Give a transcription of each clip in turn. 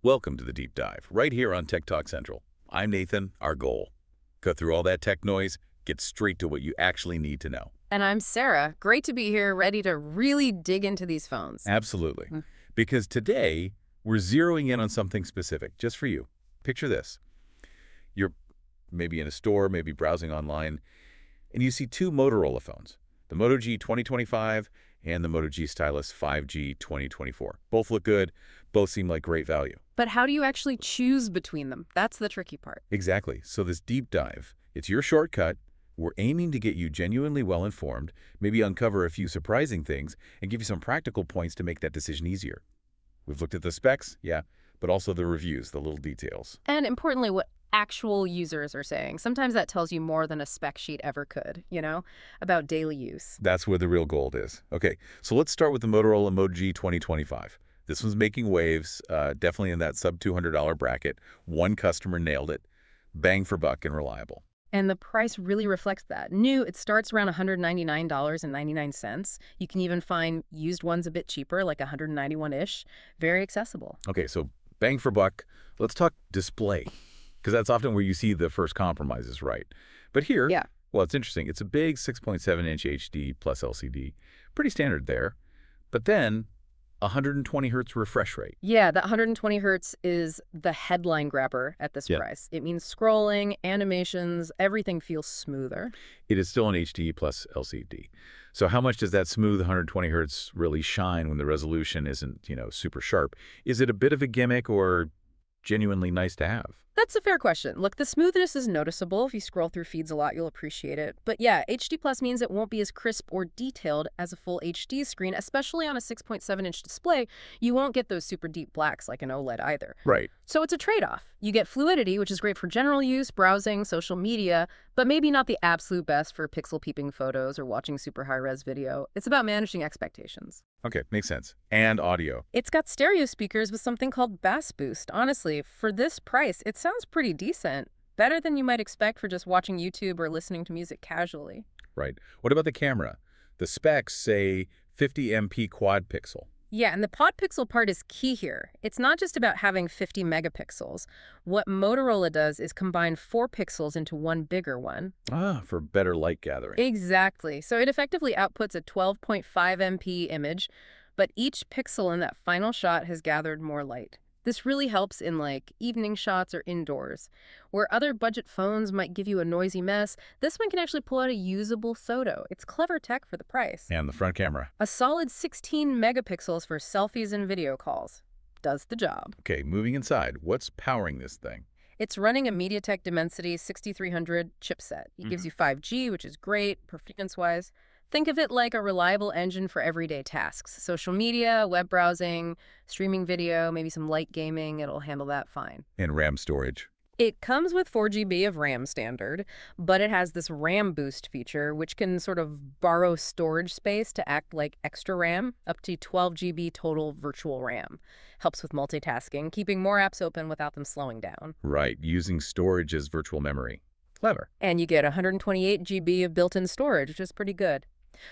Welcome to the Deep Dive, right here on Tech Talk Central. I'm Nathan, our goal. Cut through all that tech noise, get straight to what you actually need to know. And I'm Sarah. Great to be here, ready to really dig into these phones. Absolutely. Mm. Because today, we're zeroing in on something specific, just for you. Picture this. You're maybe in a store, maybe browsing online, and you see two Motorola phones, the Moto G 2025 and the Moto G Stylus 5G 2024. Both look good, both seem like great value. But how do you actually choose between them? That's the tricky part. Exactly. So this deep dive, it's your shortcut. We're aiming to get you genuinely well-informed, maybe uncover a few surprising things, and give you some practical points to make that decision easier. We've looked at the specs, yeah, but also the reviews, the little details. And importantly, what actual users are saying. Sometimes that tells you more than a spec sheet ever could, about daily use. That's where the real gold is. Okay, so let's start with the Motorola Moto G 2025. This one's making waves, definitely in that sub-$200 bracket. One customer nailed it. Bang for buck and reliable. And the price really reflects that. New, it starts around $199.99. You can even find used ones a bit cheaper, like $191-ish. Very accessible. Okay, so bang for buck. Let's talk display, because that's often where you see the first compromises, right? But here, Yeah. well, it's interesting. It's a big 6.7-inch HD plus LCD. Pretty standard there. But then 120 hertz refresh rate. Yeah, that 120 hertz is the headline grabber at this Yeah. price. It means scrolling, animations, everything feels smoother. It is still an HD plus LCD. So how much does that smooth 120 hertz really shine when the resolution isn't, super sharp? Is it a bit of a gimmick or genuinely nice to have? That's a fair question. Look, the smoothness is noticeable. If you scroll through feeds a lot, you'll appreciate it. But yeah, HD Plus means it won't be as crisp or detailed as a full HD screen, especially on a 6.7-inch display. You won't get those super deep blacks like an OLED either. Right. So it's a trade-off. You get fluidity, which is great for general use, browsing, social media, but maybe not the absolute best for pixel-peeping photos or watching super high-res video. It's about managing expectations. Okay, makes sense. And audio. It's got stereo speakers with something called Bass Boost. Honestly, for this price, it sounds pretty decent. Better than you might expect for just watching YouTube or listening to music casually. Right. What about the camera? The specs say 50 MP quad pixel. Yeah, and the pod pixel part is key here. It's not just about having 50 megapixels. What Motorola does is combine 4 pixels into one bigger one. Ah, for better light gathering. Exactly. So it effectively outputs a 12.5 MP image, but each pixel in that final shot has gathered more light. This really helps in evening shots or indoors. Where other budget phones might give you a noisy mess, this one can actually pull out a usable photo. It's clever tech for the price. And the front camera. A solid 16 megapixels for selfies and video calls. Does the job. Okay, moving inside. What's powering this thing? It's running a MediaTek Dimensity 6300 chipset. It gives you 5G, which is great performance-wise. Think of it like a reliable engine for everyday tasks. Social media, web browsing, streaming video, maybe some light gaming. It'll handle that fine. And RAM storage. It comes with 4 GB of RAM standard, but it has this RAM boost feature, which can sort of borrow storage space to act like extra RAM, up to 12 GB total virtual RAM. Helps with multitasking, keeping more apps open without them slowing down. Right, using storage as virtual memory. Clever. And you get 128 GB of built-in storage, which is pretty good.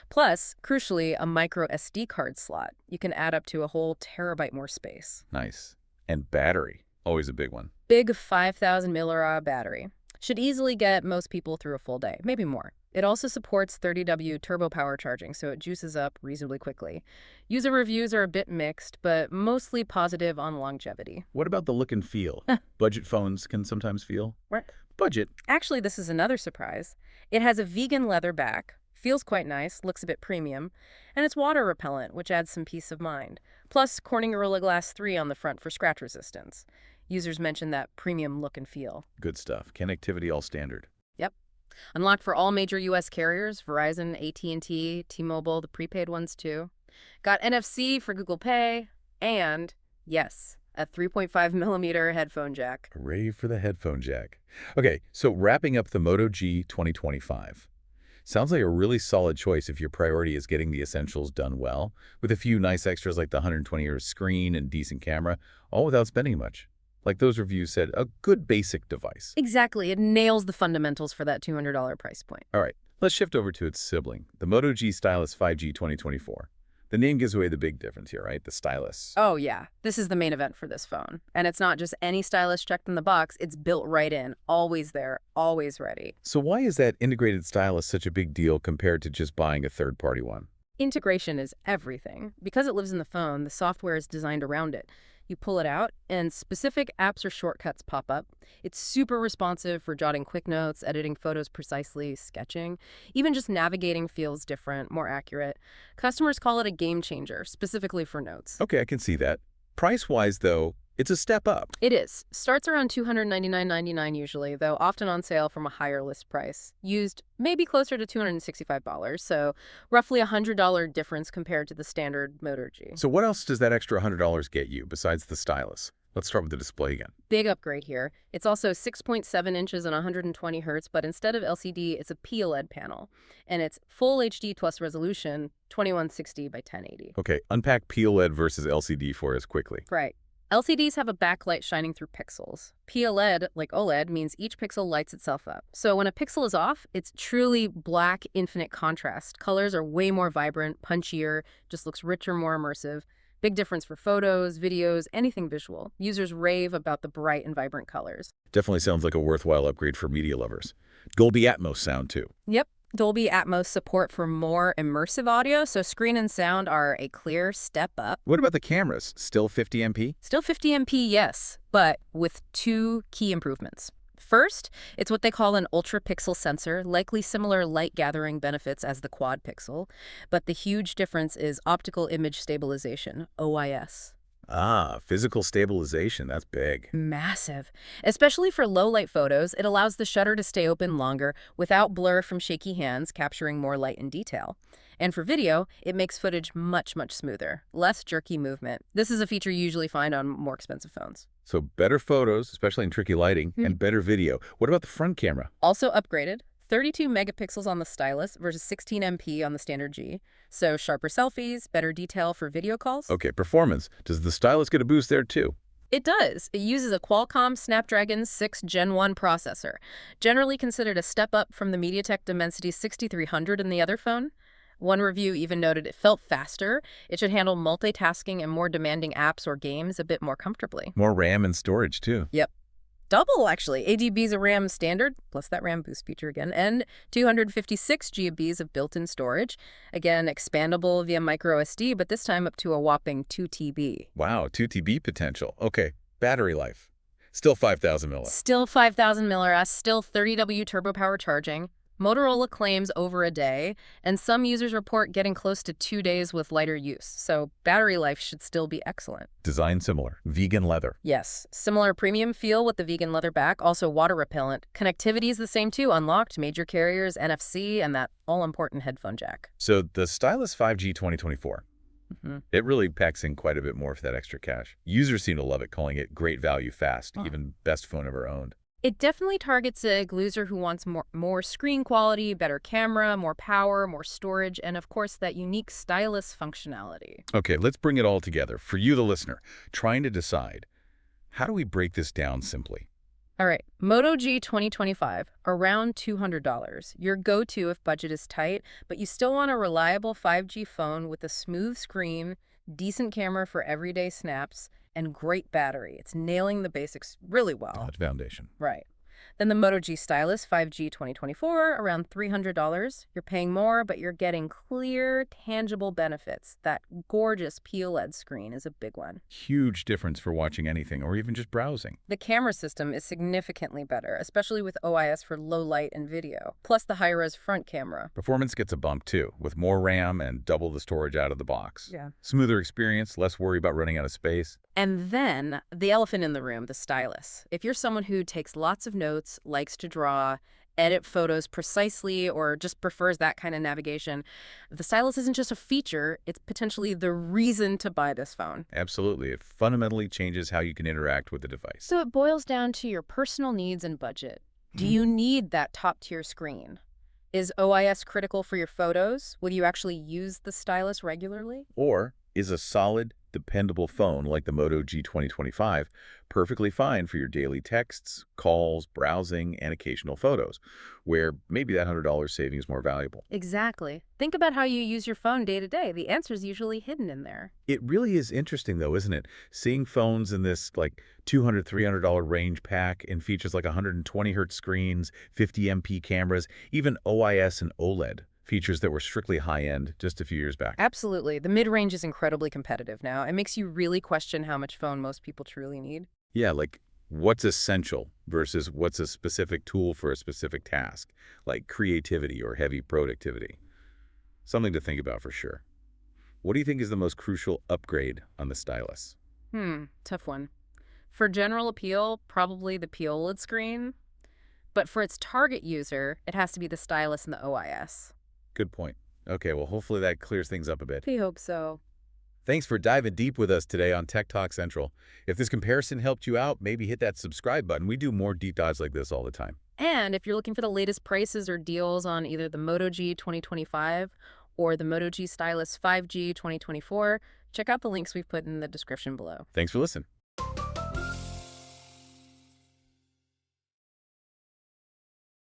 Plus, crucially, a micro SD card slot. You can add up to a whole terabyte more space. Nice. And battery. Always a big one. Big 5,000 mAh battery. Should easily get most people through a full day, maybe more. It also supports 30W turbo power charging, so it juices up reasonably quickly. User reviews are a bit mixed, but mostly positive on longevity. What about the look and feel? Budget phones can sometimes feel. What? Budget. Actually, this is another surprise. It has a vegan leather back, feels quite nice, looks a bit premium, and it's water repellent, which adds some peace of mind. Plus, Corning Gorilla Glass 3 on the front for scratch resistance. Users mention that premium look and feel. Good stuff. Connectivity all standard. Yep. Unlocked for all major U.S. carriers, Verizon, AT&T, T-Mobile, the prepaid ones too. Got NFC for Google Pay, and, yes, a 3.5 millimeter headphone jack. Hooray for the headphone jack. Okay, so wrapping up the Moto G 2025. Sounds like a really solid choice if your priority is getting the essentials done well, with a few nice extras like the 120Hz screen and decent camera, all without spending much. Like those reviews said, a good basic device. Exactly. It nails the fundamentals for that $200 price point. All right, let's shift over to its sibling, the Moto G Stylus 5G 2024. The name gives away the big difference here, right? The stylus. Oh, yeah. This is the main event for this phone. And it's not just any stylus checked in the box. It's built right in. Always there. Always ready. So why is that integrated stylus such a big deal compared to just buying a third-party one? Integration is everything. Because it lives in the phone, the software is designed around it. You pull it out, and specific apps or shortcuts pop up. It's super responsive for jotting quick notes, editing photos precisely, sketching. Even just navigating feels different, more accurate. Customers call it a game changer, specifically for notes. Okay, I can see that. Price-wise, though, it's a step up. It is. Starts around $299.99 usually, though often on sale from a higher list price. Used maybe closer to $265, so roughly a $100 difference compared to the standard Moto G. So what else does that extra $100 get you besides the stylus? Let's start with the display again. Big upgrade here. It's also 6.7 inches and 120 hertz, but instead of LCD, it's a POLED panel. And it's full HD plus resolution, 2160 by 1080. Okay, unpack POLED versus LCD for us quickly. Right. LCDs have a backlight shining through pixels. POLED, like OLED, means each pixel lights itself up. So when a pixel is off, it's truly black, infinite contrast. Colors are way more vibrant, punchier, just looks richer, more immersive. Big difference for photos, videos, anything visual. Users rave about the bright and vibrant colors. Definitely sounds like a worthwhile upgrade for media lovers. Dolby Atmos sound, too. Yep. Dolby Atmos support for more immersive audio, so screen and sound are a clear step up. What about the cameras? Still 50 MP? Still 50 MP, yes, but with two key improvements. First, it's what they call an ultra-pixel sensor, likely similar light-gathering benefits as the quad pixel, but the huge difference is optical image stabilization, OIS. Ah, physical stabilization, that's big. Massive. Especially for low-light photos, it allows the shutter to stay open longer without blur from shaky hands, capturing more light and detail. And for video, it makes footage much, much smoother, less jerky movement. This is a feature you usually find on more expensive phones. So better photos, especially in tricky lighting, and better video. What about the front camera? Also upgraded. 32 megapixels on the stylus versus 16 MP on the standard G. So sharper selfies, better detail for video calls. Okay, performance. Does the stylus get a boost there too? It does. It uses a Qualcomm Snapdragon 6 Gen 1 processor, generally considered a step up from the MediaTek Dimensity 6300 in the other phone. One review even noted it felt faster. It should handle multitasking and more demanding apps or games a bit more comfortably. More RAM and storage too. Yep. Double, actually. 8 GBs of RAM standard, plus that RAM boost feature again, and 256 GBs of built-in storage. Again, expandable via micro SD, but this time up to a whopping 2 TB. Wow, 2 TB potential. Okay, battery life. Still 5,000 mAh. Still 5,000 mAh, still 30W turbo power charging. Motorola claims over a day, and some users report getting close to 2 days with lighter use, so battery life should still be excellent. Design similar. Vegan leather. Yes, similar premium feel with the vegan leather back, also water repellent. Connectivity is the same too, unlocked, major carriers, NFC, and that all-important headphone jack. So the Stylus 5G 2024. It really packs in quite a bit more for that extra cash. Users seem to love it, calling it great value fast, even best phone ever owned. It definitely targets a user who wants more screen quality, better camera, more power, more storage, and of course that unique stylus functionality. Okay, let's bring it all together. For you, the listener, trying to decide, how do we break this down simply? All right, Moto G 2025, around $200. Your go-to if budget is tight, but you still want a reliable 5G phone with a smooth screen, decent camera for everyday snaps, and great battery. It's nailing the basics really well. Solid foundation. Right. Then the Moto G Stylus 5G 2024, around $300. You're paying more, but you're getting clear, tangible benefits. That gorgeous POLED screen is a big one. Huge difference for watching anything or even just browsing. The camera system is significantly better, especially with OIS for low light and video, plus the high-res front camera. Performance gets a bump too, with more RAM and double the storage out of the box. Yeah. Smoother experience, less worry about running out of space. And then the elephant in the room, the stylus. If you're someone who takes lots of notes, likes to draw, edit photos precisely, or just prefers that kind of navigation, the stylus isn't just a feature, it's potentially the reason to buy this phone. Absolutely. It fundamentally changes how you can interact with the device. So it boils down to your personal needs and budget. Do you need that top-tier screen? Is OIS critical for your photos? Will you actually use the stylus regularly? Or is a solid, dependable phone like the Moto G 2025, perfectly fine for your daily texts, calls, browsing, and occasional photos, where maybe that $100 saving is more valuable. Exactly. Think about how you use your phone day to day. The answer's usually hidden in there. It really is interesting, though, isn't it? Seeing phones in this like $200, $300 range pack and features like 120 hertz screens, 50 MP cameras, even OIS and OLED features that were strictly high-end just a few years back. Absolutely. The mid-range is incredibly competitive now. It makes you really question how much phone most people truly need. Yeah, like what's essential versus what's a specific tool for a specific task, like creativity or heavy productivity. Something to think about for sure. What do you think is the most crucial upgrade on the stylus? Tough one. For general appeal, probably the OLED screen. But for its target user, it has to be the stylus and the OIS. Good point. Okay, well, hopefully that clears things up a bit. We hope so. Thanks for diving deep with us today on Tech Talk Central. If this comparison helped you out, maybe hit that subscribe button. We do more deep dives like this all the time. And if you're looking for the latest prices or deals on either the Moto G 2025 or the Moto G Stylus 5G 2024, check out the links we've put in the description below. Thanks for listening.